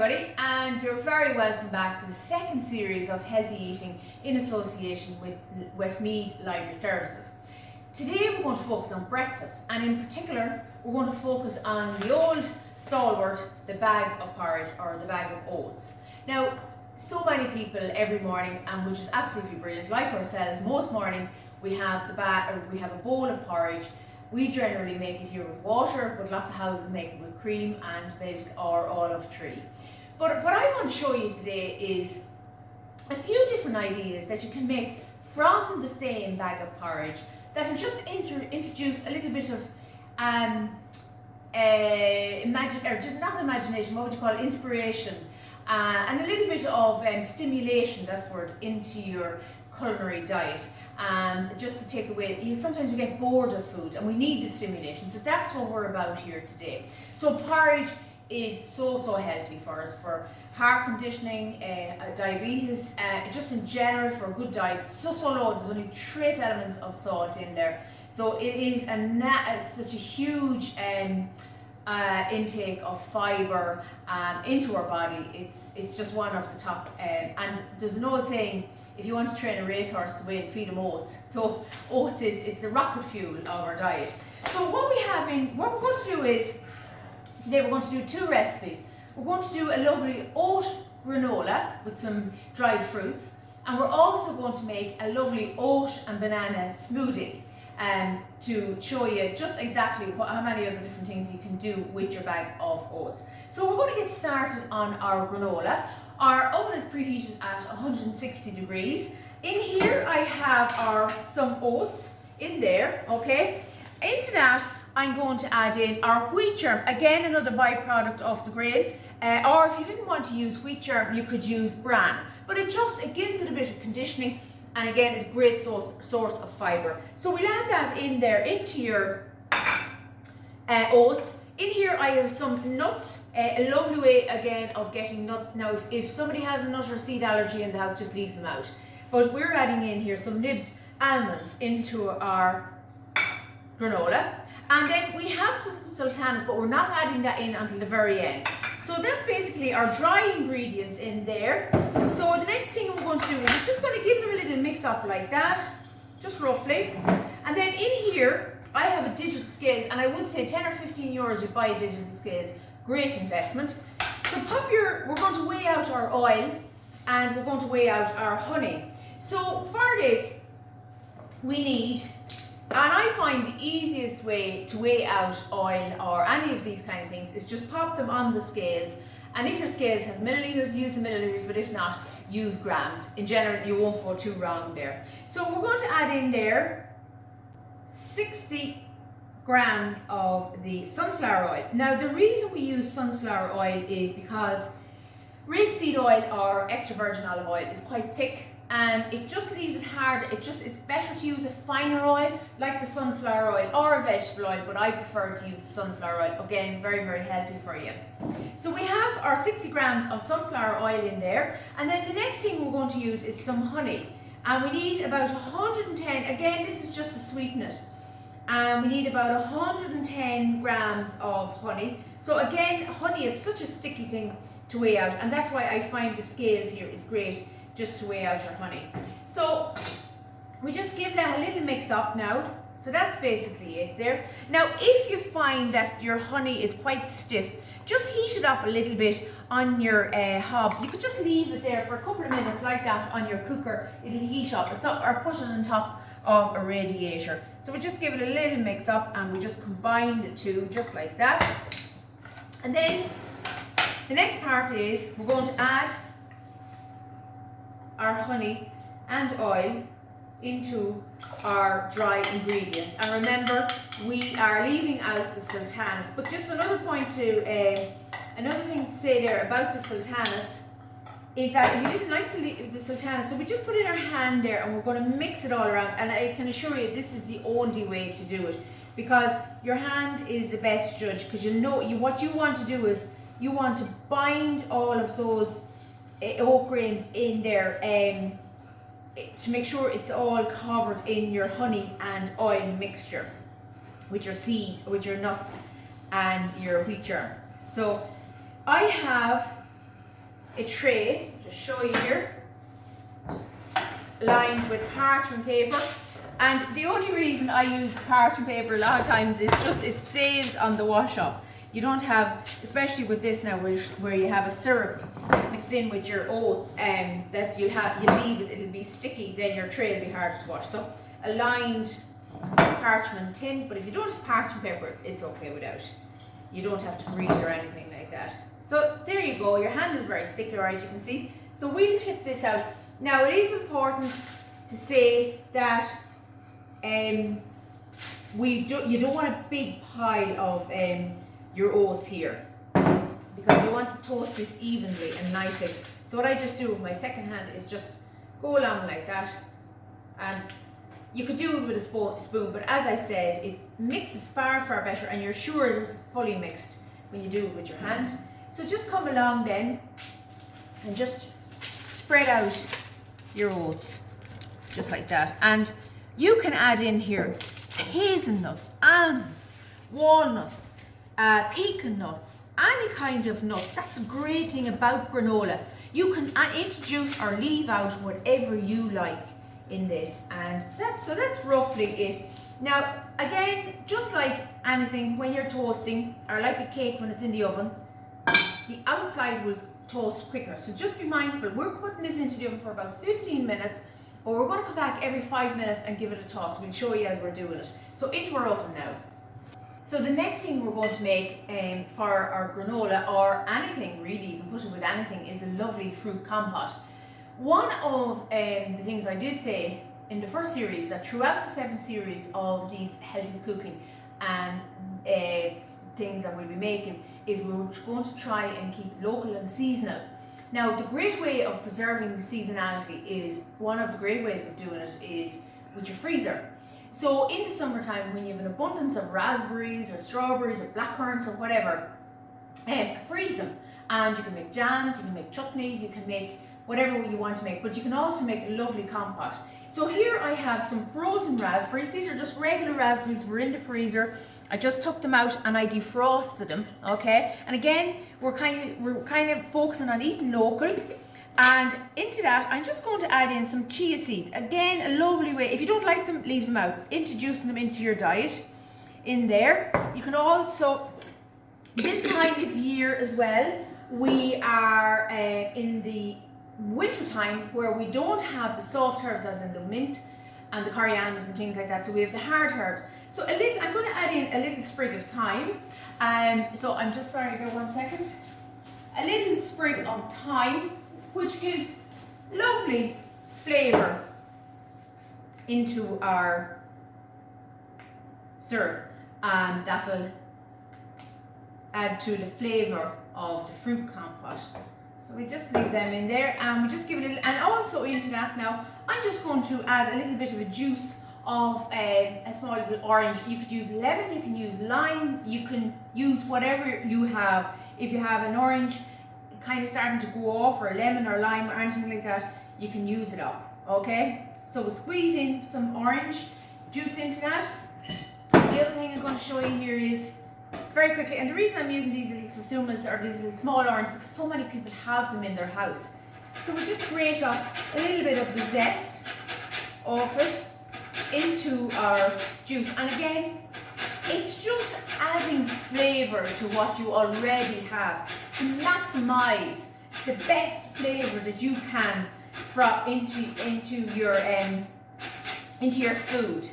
everybody, and you're very welcome back to the second series of healthy eating in association with Westmeath Library Services. Today we're going to focus on breakfast, and in particular we're going to focus on the old stalwart, the bag of porridge or the bag of oats. Now, so many people every morning, and which is absolutely brilliant, like ourselves, most morning we have a bowl of porridge. We generally make it here with water, but lots of houses make it with cream and milk or olive tree. But what I want to show you today is a few different ideas that you can make from the same bag of porridge that will just introduce a little bit of inspiration and a little bit of stimulation, that's the word, into your culinary diet. Just to take away, sometimes we get bored of food and we need the stimulation, so that's what we're about here today. So porridge is so healthy for us, for heart conditioning, diabetes, just in general for a good diet. So low, there's only trace elements of salt in there, so it is such a huge intake of fibre into our body. It's just one of the top, and there's an old saying, if you want to train a racehorse to win, feed him oats. So oats it's the rocket fuel of our diet. So what we're going to do is, today we're going to do two recipes. We're going to do a lovely oat granola with some dried fruits, and we're also going to make a lovely oat and banana smoothie to show you just exactly how many other different things you can do with your bag of oats. So we're going to get started on our granola. Our oven is preheated at 160 degrees. In here I have some oats in there, okay? Into that I'm going to add in our wheat germ, again another byproduct of the grain, or if you didn't want to use wheat germ you could use bran, but it gives it a bit of conditioning, and again it's a great source of fibre. So we'll add that in there into your oats. In here I have some nuts, a lovely way again of getting nuts. Now if somebody has a nut or seed allergy in the house, just leaves them out. But we're adding in here some nibbed almonds into our granola. And then we have some sultanas, but we're not adding that in until the very end. So that's basically our dry ingredients in there. So the next thing we're going to do is we're just going to give them a little mix up like that, just roughly. And then in here I have a digital scale, and I would say 10 or 15 euros you buy a digital scales. Great investment. So we're going to weigh out our oil and we're going to weigh out our honey. So for this we need, and I find the easiest way to weigh out oil or any of these kind of things is just pop them on the scales, and if your scales has milliliters, use the milliliters, but if not, use grams. In general you won't go too wrong there. So we're going to add in there 60 grams of the sunflower oil. Now the reason we use sunflower oil is because rapeseed oil or extra virgin olive oil is quite thick and it just leaves it hard. It's better to use a finer oil like the sunflower oil or a vegetable oil, but I prefer to use sunflower oil. Again, very healthy for you. So we have our 60 grams of sunflower oil in there, and then the next thing we're going to use is some honey, and we need about 110, again this is just to sweeten it. We need about 110 grams of honey. So again, honey is such a sticky thing to weigh out, and that's why I find the scales here is great just to weigh out your honey. So we just give that a little mix up now. So that's basically it there. Now if you find that your honey is quite stiff, just heat it up a little bit on your hob. You could just leave it there for a couple of minutes like that on your cooker. It'll heat up. Or put it on top of a radiator. So we just give it a little mix up and we just combine the two just like that. And then the next part is we're going to add our honey and oil into our dry ingredients. And remember, we are leaving out the sultanas. But just another point another thing to say there about the sultanas is that if you didn't like to leave the sultanas, so we just put in our hand there and we're going to mix it all around, and I can assure you this is the only way to do it, because your hand is the best judge, because what you want to do is you want to bind all of those oat grains in there to make sure it's all covered in your honey and oil mixture with your seeds, with your nuts and your wheat germ. So I have a tray, just show you here, lined with parchment paper. And the only reason I use parchment paper a lot of times is just it saves on the wash up. You don't have, especially with this now, where you have a syrup mixed in with your oats, that you leave it, it'll be sticky, then your tray will be harder to wash. So a lined parchment tin, but if you don't have parchment paper, it's okay without. You don't have to grease or anything like that. So there you go, your hand is very sticky, right, you can see. So we'll tip this out. Now it is important to say that you don't want a big pile of your oats here, because you want to toast this evenly and nicely. So what I just do with my second hand is just go along like that, and you could do it with a spoon, but as I said, it mixes far better, and you're sure it is fully mixed when you do it with your hand. So just come along then and just spread out your oats just like that, and you can add in here hazelnuts, almonds, walnuts, pecan nuts, any kind of nuts. That's a great thing about granola. You can introduce or leave out whatever you like in this, and that's roughly it. Now again, just like anything when you're toasting, or like a cake when it's in the oven, the outside will toast quicker, so just be mindful. We're putting this into the oven for about 15 minutes, but we're going to come back every 5 minutes and give it a toss. We'll show you as we're doing it. So into our oven now. So the next thing we're going to make for our granola, or anything really, you can put it with anything, is a lovely fruit compote. One of the things I did say in the first series, that throughout the 7th series of these healthy cooking and things that we'll be making, is we're going to try and keep local and seasonal. Now the great way of preserving seasonality is, one of the great ways of doing it is with your freezer. So in the summertime, when you have an abundance of raspberries or strawberries or blackcurrants or whatever, freeze them, and you can make jams, you can make chutneys, you can make whatever you want to make, but you can also make a lovely compote. So here I have some frozen raspberries. These are just regular raspberries, were in the freezer. I just took them out and I defrosted them, okay? And again, we're kind of focusing on eating local. And into that, I'm just going to add in some chia seeds. Again, a lovely way. If you don't like them, leave them out. Introducing them into your diet in there. You can also, this time of year as well, we are in the winter time, where we don't have the soft herbs as in the mint and the corianders and things like that. So we have the hard herbs. So I'm going to add in a little sprig of thyme. So I'm just, sorry, go 1 second. A little sprig of thyme, which gives lovely flavour into our syrup, and that'll add to the flavour of the fruit compote. So we just leave them in there, and we just give it a little, and also into that now, I'm just going to add a little bit of a juice of a small little orange. You could use lemon, you can use lime, you can use whatever you have. If you have an orange kind of starting to go off, or a lemon or lime or anything like that, you can use it up, okay? So we'll squeeze in some orange juice into that. The other thing I'm going to show you here is, very quickly, and the reason I'm using these little sultanas, or these little small oranges, because so many people have them in their house. So we just grate up a little bit of the zest of it into our juice, and again, it's just adding flavour to what you already have to maximise the best flavour that you can into your food,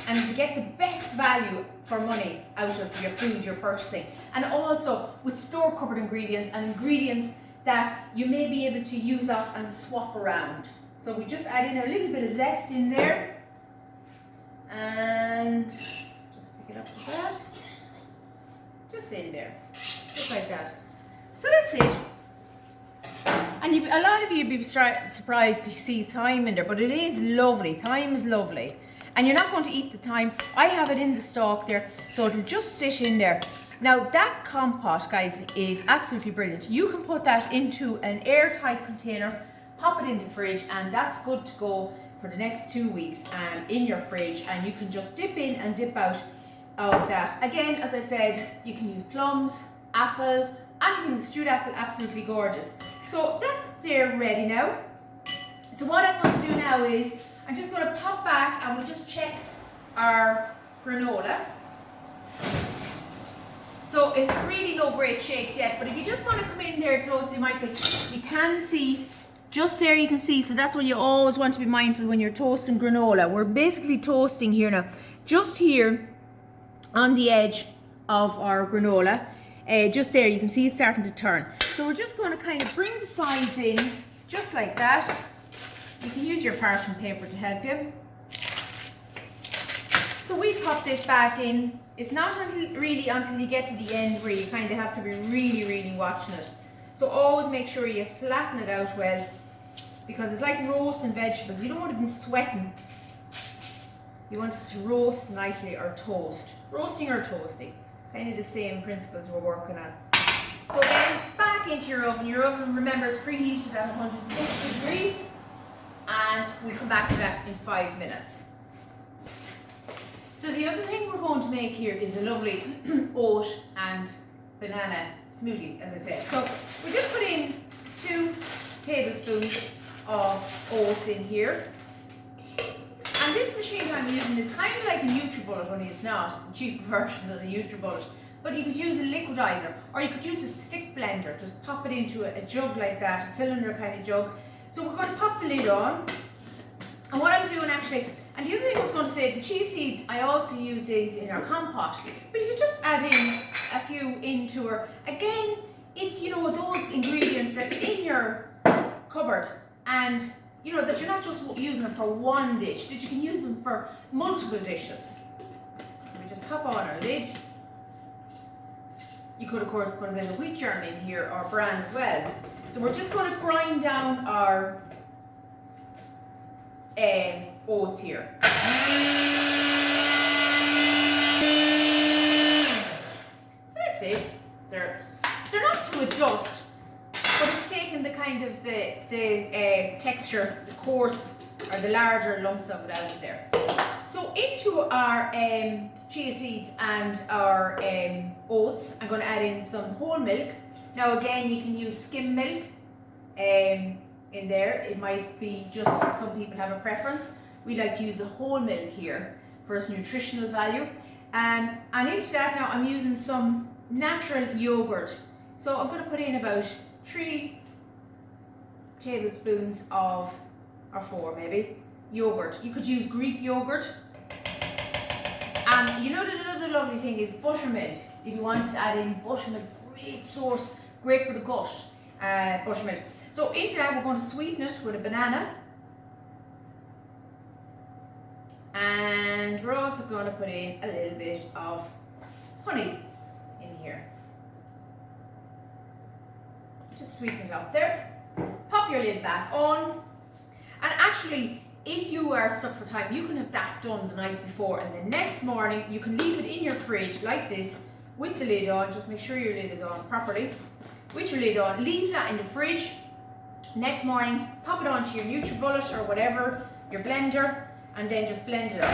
and to get the best value for money out of your food you're purchasing. And also with store cupboard ingredients, and ingredients that you may be able to use up and swap around. So we just add in a little bit of zest in there, and just pick it up like that, just in there, just like that. So that's it. And a lot of you would be surprised to see thyme in there, but it is lovely. Thyme is lovely. And you're not going to eat the thyme. I have it in the stalk there, so it'll just sit in there. Now that compote, guys, is absolutely brilliant. You can put that into an airtight container, pop it in the fridge, and that's good to go for the next 2 weeks in your fridge. And you can just dip in and dip out of that. Again, as I said, you can use plums, apple, anything, stewed apple, absolutely gorgeous. So that's there ready now. So what I'm going to do now is I'm just going to pop back and we'll just check our granola. So it's really no great shakes yet, but if you just want to come in there close to the microwave, you can see, just there you can see, so that's what you always want to be mindful when you're toasting granola. We're basically toasting here now, just here on the edge of our granola, just there you can see it's starting to turn. So we're just going to kind of bring the sides in, just like that. You can use your parchment paper to help you. So we pop this back in. It's not until you get to the end where you kind of have to be really watching it. So always make sure you flatten it out well, because it's like roasting vegetables. You don't want them sweating. You want it to roast nicely, or toast. Roasting or toasting. Kind of the same principles we're working on. So then back into your oven. Your oven, remember, is preheated at 160 degrees. And we'll come back to that in 5 minutes. So the other thing we're going to make here is a lovely oat and banana smoothie, as I said. So we just put in 2 tablespoons of oats in here. And this machine I'm using is kind of like a NutriBullet, only it's not. It's a cheaper version of a NutriBullet. But you could use a liquidizer, or you could use a stick blender. Just pop it into a jug like that, a cylinder kind of jug. So we're going to pop the lid on. And what I'm doing actually, and the other thing I was going to say, the chia seeds, I also use these in our compote. But you can just add in a few into her. Again, it's, you know, those ingredients that's in your cupboard, and you know that you're not just using them for one dish, that you can use them for multiple dishes. So we just pop on our lid. You could of course put a bit of wheat germ in here, or bran as well. So we're just going to grind down our oats here. So that's it. They're not to a dust, but it's taken the kind of the texture, the coarse or the larger lumps of it out of there. So into our chia seeds and our oats, I'm going to add in some whole milk. Now again, you can use skim milk in there. It might be just some people have a preference. We like to use the whole milk here for its nutritional value. And into that now I'm using some natural yogurt. So I'm going to put in about 3 tablespoons of, or 4 maybe, yogurt. You could use Greek yogurt. And you know that another lovely thing is buttermilk. If you want to add in buttermilk, great source, great for the gut, buttermilk. So into that we're going to sweeten it with a banana. And we're also going to put in a little bit of honey in here. Just sweeten it up there. Pop your lid back on. And actually, if you are stuck for time, you can have that done the night before, and the next morning you can leave it in your fridge like this with the lid on. Just make sure your lid is on properly. With your lid on, leave that in the fridge. Next morning, pop it onto your NutriBullet or whatever, your blender, and then just blend it up.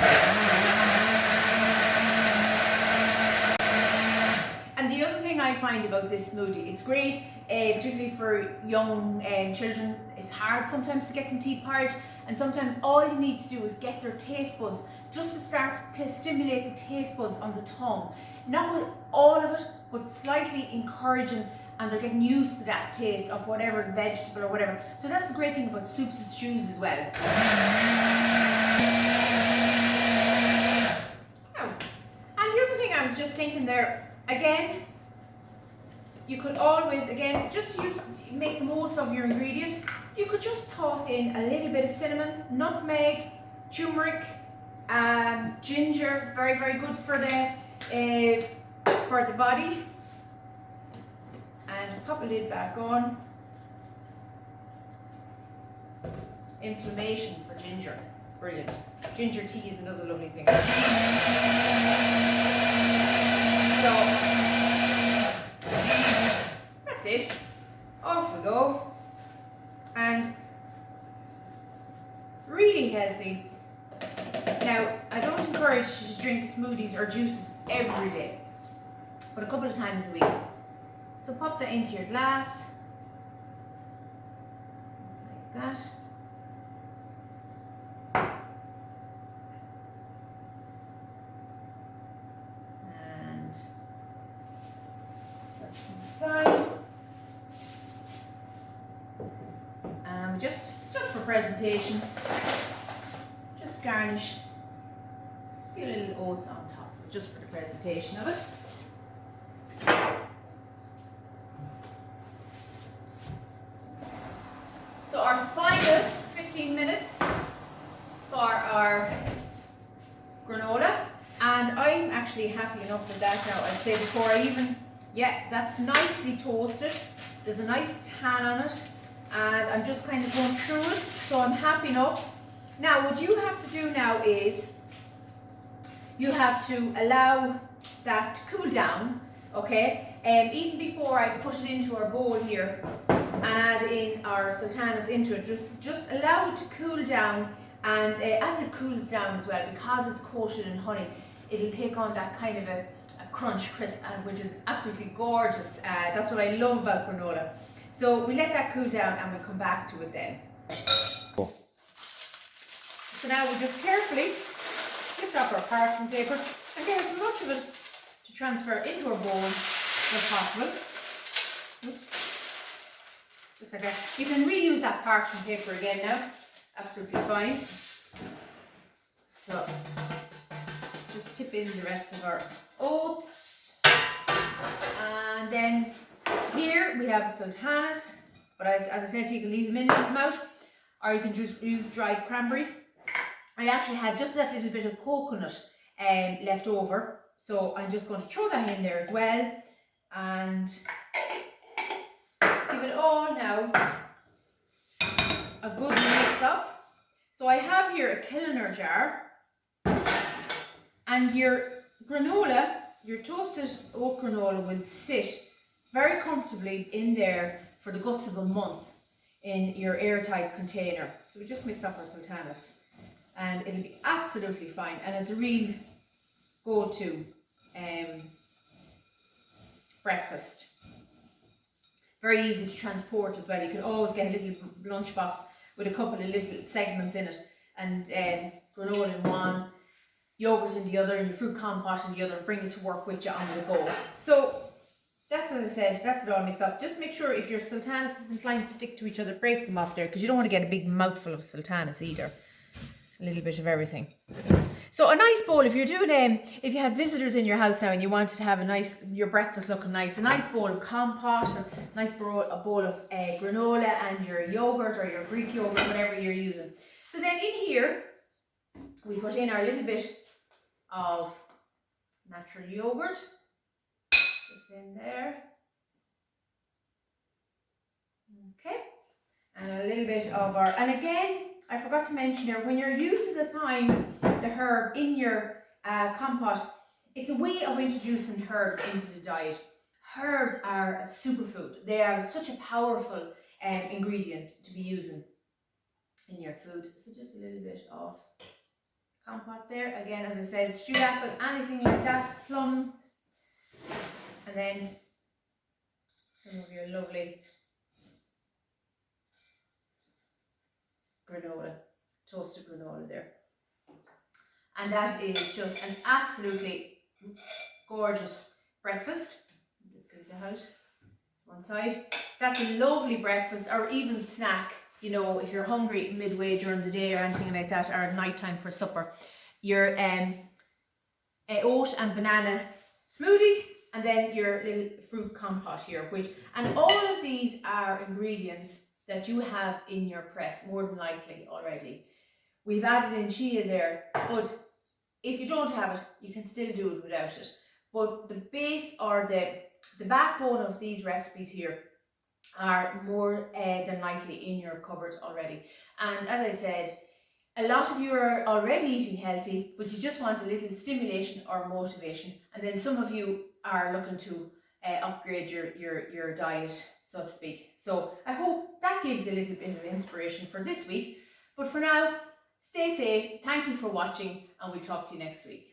And the other thing I find about this smoothie, it's great, particularly for young children. It's hard sometimes to get them teeth porridge, and sometimes all you need to do is get their taste buds, just to start to stimulate the taste buds on the tongue. Not with all of it, but slightly encouraging, and they're getting used to that taste of whatever vegetable or whatever. So that's the great thing about soups and stews as well. Oh. And the other thing I was just thinking there, again, you could always, again, just make the most of your ingredients. You could just toss in a little bit of cinnamon, nutmeg, turmeric, ginger, very, very good for the body. And just pop a lid back on. Inflammation for ginger, brilliant. Ginger tea is another lovely thing. So that's it. Off we go. And really healthy. Now, I don't encourage you to drink smoothies or juices every day, but a couple of times a week. So pop that into your glass. that. And that to the side. Just for presentation, just garnish a few little oats on top, just for the presentation of it. So our final 15 minutes for our granola, and I'm actually happy enough with that now. I'd say before I even, yeah, that's nicely toasted. There's a nice tan on it, and I'm just kind of going through it, so I'm happy enough. Now what you have to do now is you have to allow that to cool down, okay? Even before I put it into our bowl here and add in our sultanas into it, just allow it to cool down, and as it cools down as well, because it's coated in honey, it'll take on that kind of a crunch crisp, which is absolutely gorgeous. That's what I love about granola. So we let that cool down and we'll come back to it then. So now we just carefully lift up our parchment paper and get as much of it to transfer into our bowl as possible. Oops. Just like that. You can reuse that parchment paper again now. Absolutely fine. So just tip in the rest of our oats. And then here we have sultanas, but as I said, you can leave them in, leave them out, or you can just use dried cranberries. I actually had just that little bit of coconut left over, so I'm just going to throw that in there as well, and give it all now a good mix up. So I have here a Kilner jar, and your granola, your toasted oat granola, will sit very comfortably in there for the guts of a month in your airtight container. So we just mix up our sultanas and it'll be absolutely fine, and it's a real go-to breakfast. Very easy to transport as well. You can always get a little lunchbox with a couple of little segments in it, and granola in one, yogurt in the other, and your fruit compote in the other, and bring it to work with you on the go. So that's, as I said, that's it all mixed up. Just make sure if your sultanas is inclined to stick to each other, break them up there, because you don't want to get a big mouthful of sultanas either. A little bit of everything. So a nice bowl, if you're doing if you had visitors in your house now and you wanted to have a nice, your breakfast looking nice, a nice bowl of compote, a nice bowl of granola and your yogurt or your Greek yogurt, whatever you're using. So then in here, we put in our little bit of natural yogurt, just in there. Okay, and a little bit of our, and again, I forgot to mention there, when you're using the thyme, the herb in your compote, it's a way of introducing herbs into the diet. Herbs are a superfood. They are such a powerful ingredient to be using in your food. So just a little bit of compote there. Again, as I said, stewed apple, anything like that, plum. And then some of your lovely granola, toasted granola there. And that is just an absolutely gorgeous breakfast. Just leave the house one side. That's a lovely breakfast, or even snack, you know, if you're hungry midway during the day or anything like that, or at night time for supper. Your oat and banana smoothie, and then your little fruit compote here, and all of these are ingredients that you have in your press, more than likely already. We've added in chia there, but if you don't have it, you can still do it without it. But the base, or the backbone of these recipes here, are more than likely in your cupboard already. And as I said, a lot of you are already eating healthy, but you just want a little stimulation or motivation. And then some of you are looking to upgrade your diet, so to speak. So I hope that gives you a little bit of inspiration for this week. But for now, stay safe. Thank you for watching, and we'll talk to you next week.